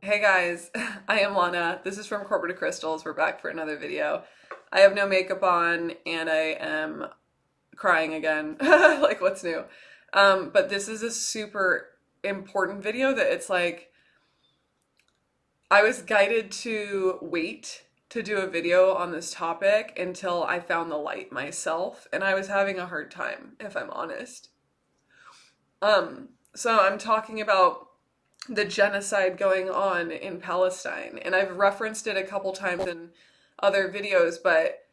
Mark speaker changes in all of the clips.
Speaker 1: Hey guys, I am Lana. This is from Corporate Crystals. We're back for another video. I have no makeup on and I am crying again. Like, what's new? But this is a super important video that it's like I was guided to wait to do a video on this topic until I found the light myself, and I was having a hard time, if I'm honest. So I'm talking about the genocide going on in Palestine. And I've referenced it a couple times in other videos, but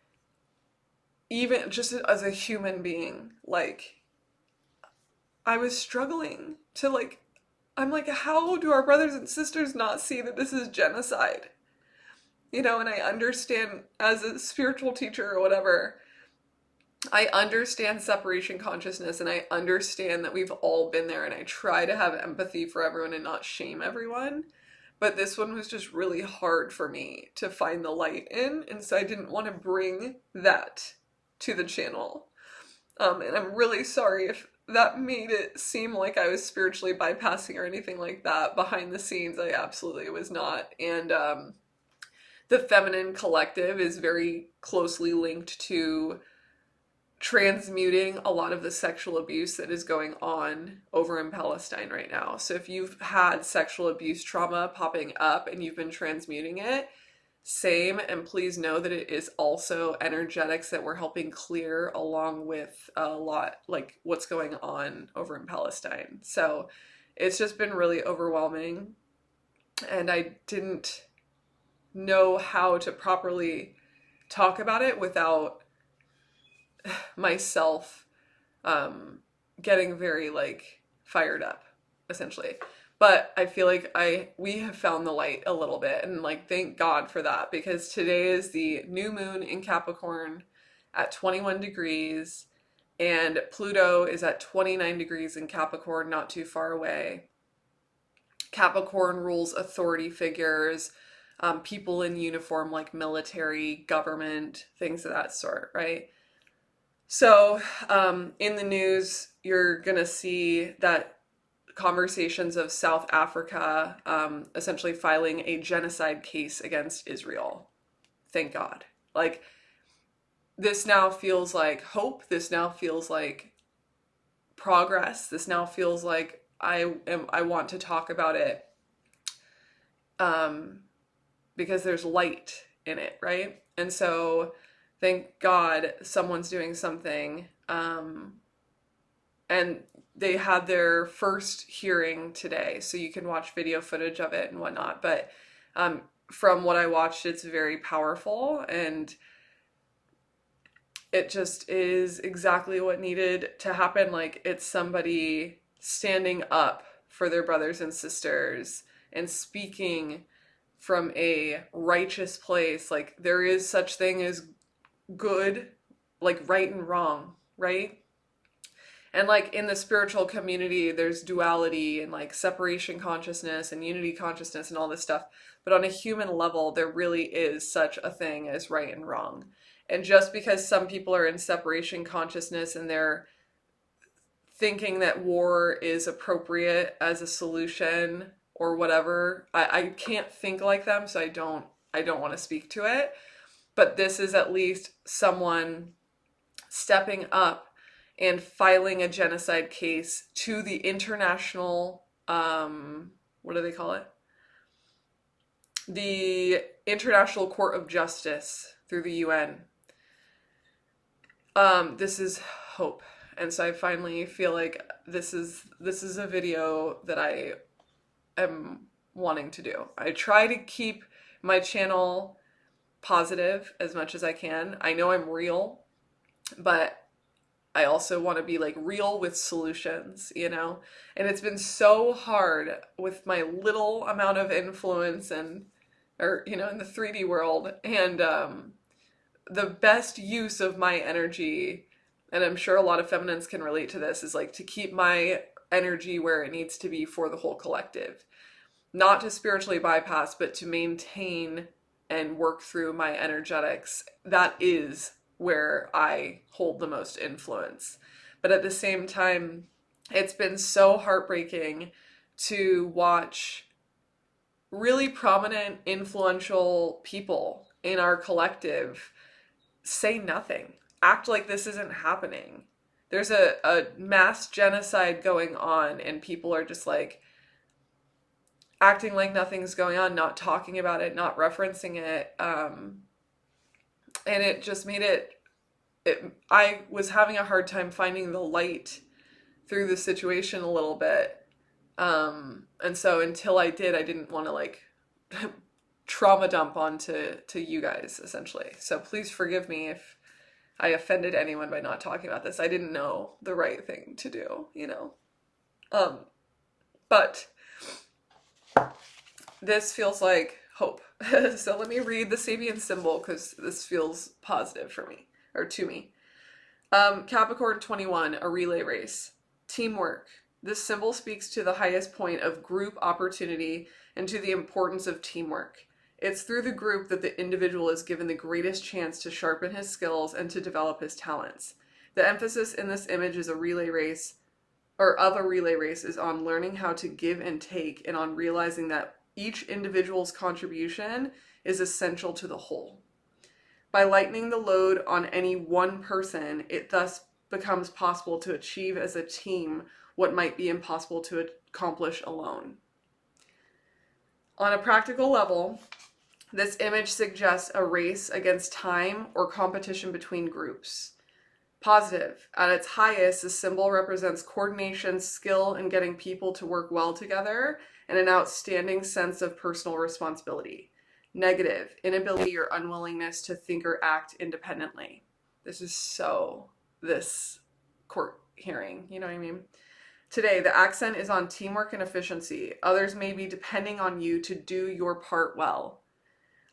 Speaker 1: even just as a human being, like, I was struggling to, like, I'm like, how do our brothers and sisters not see that this is genocide? And I understand as a spiritual teacher or whatever, I understand separation consciousness and I understand that we've all been there, and I try to have empathy for everyone and not shame everyone. But this one was just really hard for me to find the light in, and so I didn't want to bring that to the channel. And I'm really sorry if that made it seem like I was spiritually bypassing or anything like that. Behind the scenes, I absolutely was not. And the feminine collective is very closely linked to transmuting a lot of the sexual abuse that is going on over in Palestine right now. So if you've had sexual abuse trauma popping up and you've been transmuting it, same, and please know that it is also energetics that we're helping clear along with a lot like what's going on over in Palestine. So it's just been really overwhelming, and I didn't know how to properly talk about it without myself getting very like fired up essentially. But I feel like we have found the light a little bit, and like thank God for that, because today is the new moon in Capricorn at 21 degrees and Pluto is at 29 degrees in Capricorn, not too far away. Capricorn rules authority figures, people in uniform like military, government, things of that sort, right? So, in the news, you're gonna see that conversations of South Africa essentially filing a genocide case against Israel. Thank God. Like, this now feels like hope. This now feels like progress. This now feels like I want to talk about it because there's light in it, right? And so thank God someone's doing something. And they had their first hearing today, so you can watch video footage of it and whatnot. But from what I watched, it's very powerful, and it just is exactly what needed to happen. Like, it's somebody standing up for their brothers and sisters and speaking from a righteous place. Like, there is such thing as good, like right and wrong, right? And like in the spiritual community, there's duality and like separation consciousness and unity consciousness and all this stuff. But on a human level, there really is such a thing as right and wrong. And just because some people are in separation consciousness and they're thinking that war is appropriate as a solution or whatever, I can't think like them, so I don't want to speak to it. But this is at least someone stepping up and filing a genocide case to the international, what do they call it? The International Court of Justice through the UN. This is hope. And so I finally feel like this is a video that I am wanting to do. I try to keep my channel positive as much as I can. I know I'm real, but I also want to be like real with solutions, And it's been so hard with my little amount of influence in the 3D world. And the best use of my energy, and I'm sure a lot of feminines can relate to this, is like to keep my energy where it needs to be for the whole collective. Not to spiritually bypass, but to maintain and work through my energetics. That is where I hold the most influence. But at the same time, it's been so heartbreaking to watch really prominent, influential people in our collective say nothing. Act like this isn't happening. There's a mass genocide going on, and people are just like acting like nothing's going on, not talking about it, not referencing it. And it just made I was having a hard time finding the light through the situation a little bit. And so until I did, I didn't want to like trauma dump onto you guys, essentially. So please forgive me if I offended anyone by not talking about this. I didn't know the right thing to do, you know. But this feels like hope. So let me read the Sabian symbol because this feels positive for me, or to me. Capricorn 21, a relay race. Teamwork. This symbol speaks to the highest point of group opportunity and to the importance of teamwork. It's through the group that the individual is given the greatest chance to sharpen his skills and to develop his talents. The emphasis in this image is a relay race, or of a relay race, is on learning how to give and take and on realizing that each individual's contribution is essential to the whole. By lightening the load on any one person, it thus becomes possible to achieve as a team what might be impossible to accomplish alone. On a practical level, this image suggests a race against time or competition between groups. Positive. At its highest, the symbol represents coordination, skill in getting people to work well together, and an outstanding sense of personal responsibility. Negative. Inability or unwillingness to think or act independently. This is so this court hearing, you know what I mean? Today, the accent is on teamwork and efficiency. Others may be depending on you to do your part well.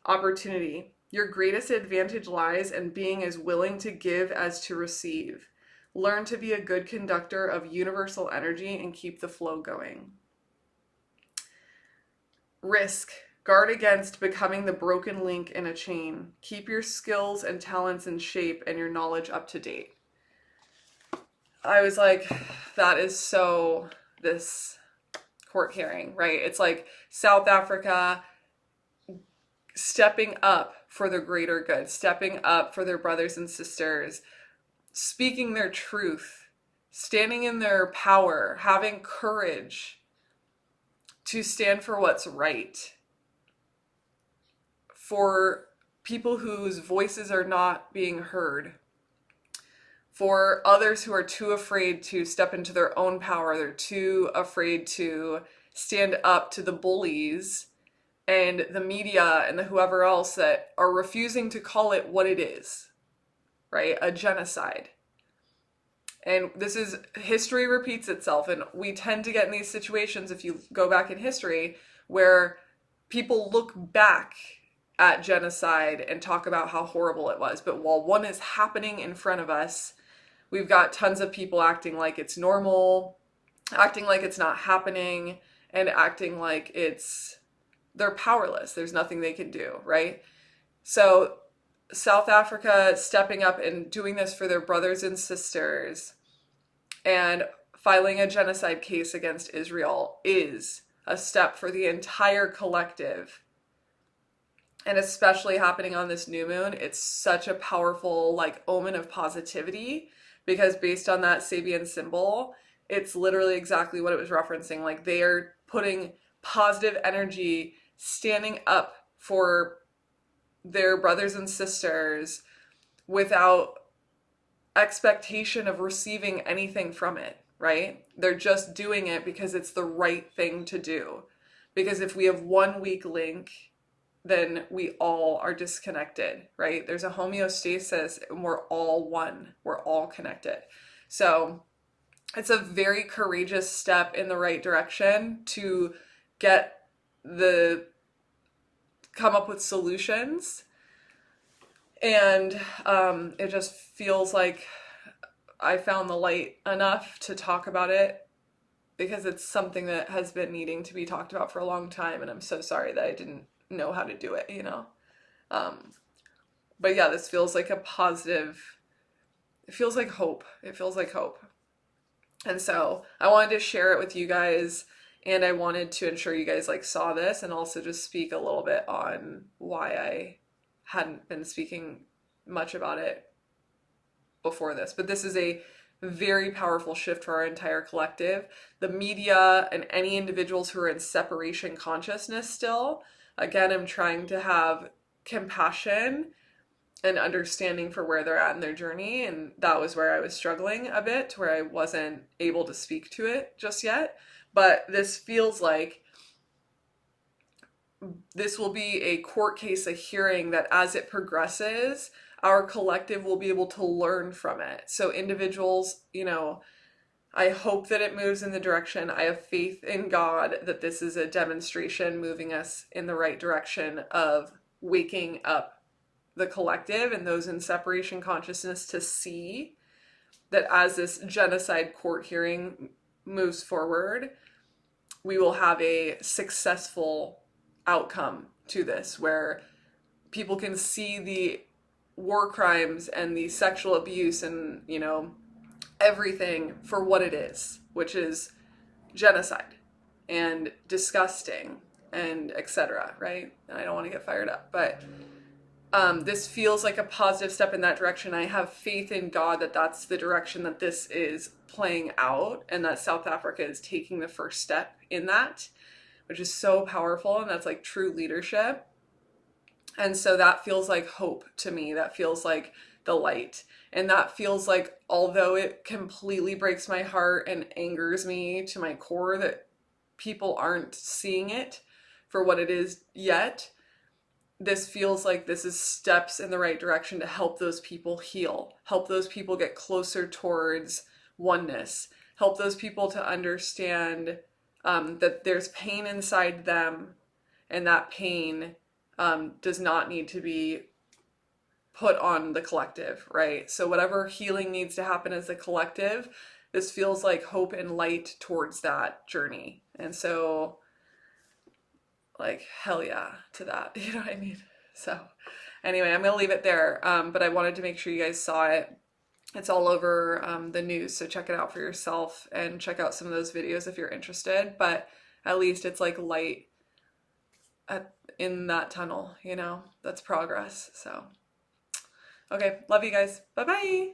Speaker 1: Opportunity. Your greatest advantage lies in being as willing to give as to receive. Learn to be a good conductor of universal energy and keep the flow going. Risk. Guard against becoming the broken link in a chain. Keep your skills and talents in shape and your knowledge up to date. I was like, that is so this court hearing, right? It's like South Africa stepping up for the greater good, stepping up for their brothers and sisters, speaking their truth, standing in their power, having courage to stand for what's right, for people whose voices are not being heard, for others who are too afraid to step into their own power, they're too afraid to stand up to the bullies and the media and the whoever else that are refusing to call it what it is, right? A genocide. And this is, history repeats itself, and we tend to get in these situations, if you go back in history, where people look back at genocide and talk about how horrible it was. But while one is happening in front of us, we've got tons of people acting like it's normal, acting like it's not happening, and acting like they're powerless. There's nothing they can do, right? So South Africa stepping up and doing this for their brothers and sisters and filing a genocide case against Israel is a step for the entire collective. And especially happening on this new moon, it's such a powerful like omen of positivity, because based on that Sabian symbol, it's literally exactly what it was referencing. Like they are putting positive energy, standing up for their brothers and sisters without expectation of receiving anything from it, right? They're just doing it because it's the right thing to do. Because if we have one weak link, then we all are disconnected, right? There's a homeostasis and we're all one. We're all connected. So it's a very courageous step in the right direction to come up with solutions. And it just feels like I found the light enough to talk about it, because it's something that has been needing to be talked about for a long time. And I'm so sorry that I didn't know how to do it, you know? But yeah, this feels like a positive, it feels like hope. It feels like hope. And so I wanted to share it with you guys. And I wanted to ensure you guys like saw this and also just speak a little bit on why I hadn't been speaking much about it before this. But this is a very powerful shift for our entire collective. The media and any individuals who are in separation consciousness still, again, I'm trying to have compassion and understanding for where they're at in their journey. And that was where I was struggling a bit, where I wasn't able to speak to it just yet. But this feels like this will be a court case, a hearing that as it progresses, our collective will be able to learn from it. So individuals, you know, I hope that it moves in the direction. I have faith in God that this is a demonstration moving us in the right direction of waking up the collective and those in separation consciousness to see that as this genocide court hearing moves forward, we will have a successful outcome to this where people can see the war crimes and the sexual abuse and, you know, everything for what it is, which is genocide and disgusting and etc. Right? And I don't want to get fired up, but this feels like a positive step in that direction. I have faith in God that that's the direction that this is playing out and that South Africa is taking the first step in that, which is so powerful, and that's like true leadership. And so that feels like hope to me. That feels like the light. And that feels like, although it completely breaks my heart and angers me to my core that people aren't seeing it for what it is yet, this feels like this is steps in the right direction to help those people heal, help those people get closer towards oneness, help those people to understand that there's pain inside them, and that pain does not need to be put on the collective, right? So whatever healing needs to happen as a collective, this feels like hope and light towards that journey. And so, like, hell yeah to that, you know what I mean? So anyway, I'm gonna leave it there, but I wanted to make sure you guys saw it. It's all over the news, so check it out for yourself and check out some of those videos if you're interested. But at least it's like light in that tunnel, you know? That's progress. So, okay, love you guys. Bye-bye.